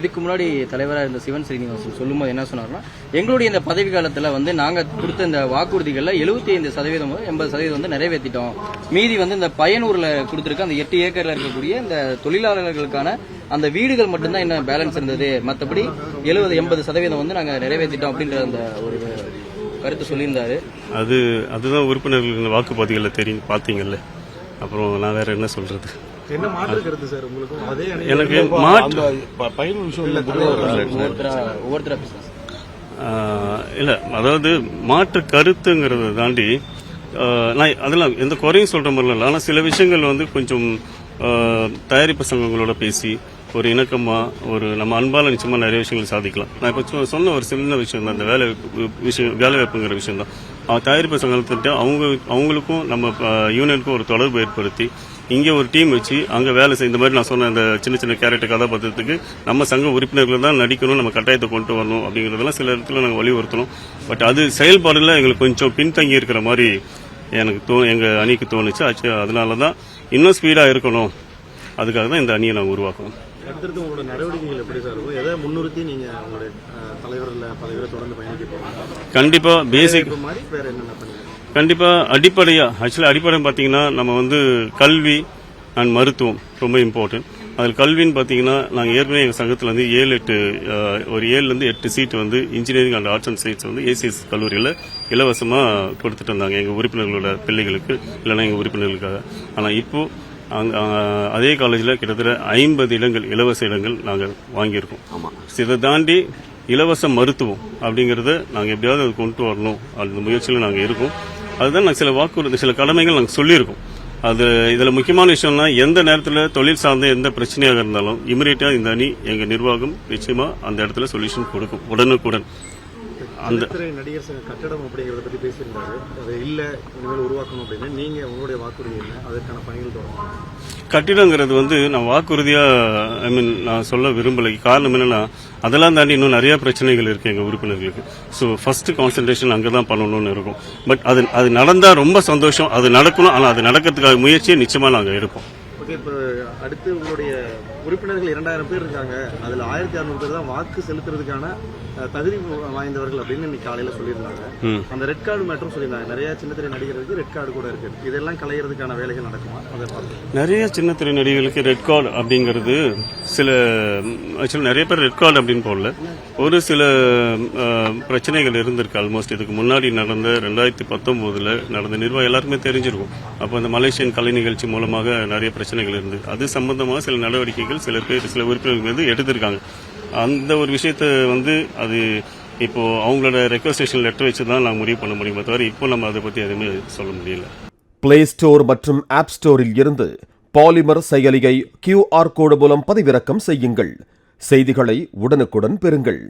இதுக்கு முன்னாடி தலைவராக இருந்த சிவன் ஸ்ரீனிவாசன் சொல்லும்போது என்ன சொன்னார்னா, எங்களுடைய இந்த பதவி காலத்தில் வந்து நாங்கள் கொடுத்த இந்த வாக்குறுதிகளில் 75% 80% வந்து நிறைவேற்றிட்டோம். மீதி வந்து இந்த பயனூரில் கொடுத்துருக்க அந்த 8 ஏக்கரில் இருக்கக்கூடிய இந்த தொழிலாளர்களுக்கான அந்த வீடுகள் மட்டும்தான் என்ன பேலன்ஸ் இருந்தது. மற்றபடி 70-80% வந்து நாங்கள் நிறைவேற்றிட்டோம் அப்படின்ற அந்த ஒரு கருத்து சொல்லியிருந்தாரு. அதுதான் உறுப்பினர்கள் வாக்குப்பதிகளில் தெரியும் பார்த்தீங்கல்ல. அப்புறம் நான் வேற என்ன சொல்றது? என்ன மாற்று கருத்து சார் உங்களுக்கு? அதே எனக்கு இல்ல, அதாவது மாற்று கருத்துங்கிறத தாண்டி நான் அதெல்லாம் எந்த குறையும் சொல்ற மாதிரி இல்லை. ஆனால் சில விஷயங்கள் வந்து கொஞ்சம் தயாரிப்பு சங்கங்களோட பேசி ஒரு இணக்கமா ஒரு நம்ம அன்பால நிச்சயமா நிறைய விஷயங்கள் சாதிக்கலாம். நான் இப்போ சொன்ன ஒரு சின்ன விஷயம் தான், இந்த வேலை வாய்ப்புங்கிற விஷயம் தான். தயாரிப்பு சங்கத்திட்ட அவங்களுக்கும் நம்ம யூனியனுக்கும் ஒரு தொடர்பு ஏற்படுத்தி இங்கே ஒரு டீம் வச்சு அங்கே வேலை செய்ய, இந்த மாதிரி நான் சொன்ன இந்த சின்ன சின்ன கேரக்டர் கதாபாத்திரத்துக்கு நம்ம சங்க உறுப்பினர்கள் தான் நடிக்கணும், நம்ம கட்டாயத்தை கொண்டு வரணும் அப்படிங்கிறதெல்லாம் சில இடத்துல நாங்கள் வலியுறுத்தணும். பட் அது செயல்பாடுல எங்களுக்கு கொஞ்சம் பின்தங்கி இருக்கிற மாதிரி எங்கள் அணிக்கு தோணுச்சு. அதனால தான் இன்னும் ஸ்பீடாக இருக்கணும், அதுக்காக தான் இந்த அணியை நாங்கள் உருவாக்கணும். அடுத்தடுத்து உங்களோட நடவடிக்கைகள் எப்படி சார் இருக்கும்? எதை முன்னிறுத்தி நீங்க உங்களுடைய பதவியை தொடர்ந்து பயணிக்க போறீங்க? கண்டிப்பா பேசிக் மாதிரி வேற என்னென்ன பண்ணுங்க? கண்டிப்பா அடிப்படையா அடிப்படை பாத்தீங்கன்னா நம்ம வந்து கல்வி அண்ட் மருத்துவம் ரொம்ப இம்பார்ட்டன்ட். அதில் கல்வின்னு பாத்தீங்கன்னா நாங்கள் ஏற்கனவே எங்கள் சங்கத்தில் வந்து 7-8 சீட் வந்து engineering and arts and science வந்து ஏசிஎஸ் கல்லூரியில் இலவசமாக கொடுத்துட்டு இருந்தாங்க எங்கள் உறுப்பினர்களோட பிள்ளைகளுக்கு, இல்லைன்னா எங்கள் உறுப்பினர்களுக்காக. ஆனால் இப்போ அதே காலேஜில் கிட்டத்தட்ட 50 இடங்கள் இலவச இடங்கள் நாங்கள் வாங்கியிருக்கோம். இதை தாண்டி இலவச மருத்துவம் அப்படிங்கறத நாங்கள் எப்படியாவது அது கொண்டு வரணும், அந்த முயற்சியில் நாங்கள் இருக்கோம். அதுதான் நாங்கள் சில கடமைகள் நாங்கள் சொல்லியிருக்கோம். இதுல முக்கியமான விஷயம்னா எந்த நேரத்தில் தொழில் சார்ந்த எந்த பிரச்சனையாக இருந்தாலும் இமிடியேட்டா இந்த அணி எங்க நிர்வாகம் நிச்சயமா அந்த இடத்துல சொல்யூஷன் கொடுக்கும் உடனுக்குடன். அந்த நடிகர் சங்க கட்டடம் அப்படிங்கறத பத்தி பேசியிருந்தாரு. அது இல்ல இனிமேல் உருவாக்கணும் அப்படின்னு நீங்க உங்களுடைய வாக்குறுதி என்ன, அதற்கான பணிகள் தொடரும்? கட்டிடங்கிறது வந்து நான் வாக்குறுதியா நான் சொல்ல விரும்பலை. காரணம் என்னன்னா அதெல்லாம் தாண்டி இன்னும் நிறைய பிரச்சனைகள் இருக்கு எங்க உறுப்பினர்களுக்கு. ஸோ ஃபர்ஸ்ட் கான்சென்ட்ரேஷன் அங்கதான் பண்ணணும்னு இருக்கும். பட் அது நடந்தா ரொம்ப சந்தோஷம், அது நடக்கணும். ஆனால் அது நடக்கிறதுக்காக முயற்சியை நிச்சயமா நாங்கள் எடுப்போம். இப்போ அடுத்து உங்களுடைய உறுப்பினர்கள் 2000 பேர் இருக்காங்க, அதுல 1600 பேர் தான் வாக்கு செலுத்துறதுக்கான தகுதி வாய்ந்தவர்கள் அப்படின்னு இன்னைக்கு காலையில சொல்லியிருந்தாங்க. அந்த ரெட் கார்டு மேட்டரும் சொல்லியிருந்தாங்க. நிறைய சின்னத்திரை நடிகர்களுக்கு ரெட் கார்டு கூட இருக்கு. இதெல்லாம் களையிறதுக்கான வேலைகள் நடக்குமா? நிறைய சின்னத்திரை நடிகர்களுக்கு ரெட் கார்டு அப்படிங்கிறது நிறைய பேர் ரெட் கார்டு அப்படின்னு போடல. ஒரு சில பிரச்சனைகள் இருந்திருக்கு. ஆல்மோஸ்ட் இதுக்கு முன்னாடி நடந்த 2019 நடந்த நிர்வாகம் எல்லாருக்குமே தெரிஞ்சிருக்கும். அப்போ அந்த மலேசியன் கலை நிகழ்ச்சி மூலமாக நிறைய பிரச்சனைகள் இருந்து அது சம்பந்தமாக சில நடவடிக்கைகள் சில உறுப்பினர்கள் வந்து எடுத்திருக்காங்க. அந்த ஒரு விஷயத்த வந்து அது இப்போ அவங்களோட ரெக்வஸ்டேஷன் லெட்டர் வச்சு தான் நான் முடிவு பண்ண முடியுமே தவிர இப்போ நம்ம அதை பத்தி எதுவுமே சொல்ல முடியல. பிளே ஸ்டோர் மற்றும் ஆப் ஸ்டோரில் இருந்து பாலிமர் செயலியை QR கோடு மூலம் பதிவிறக்கம் செய்யுங்கள். செய்திகளை உடனுக்குடன் பெறுங்கள்.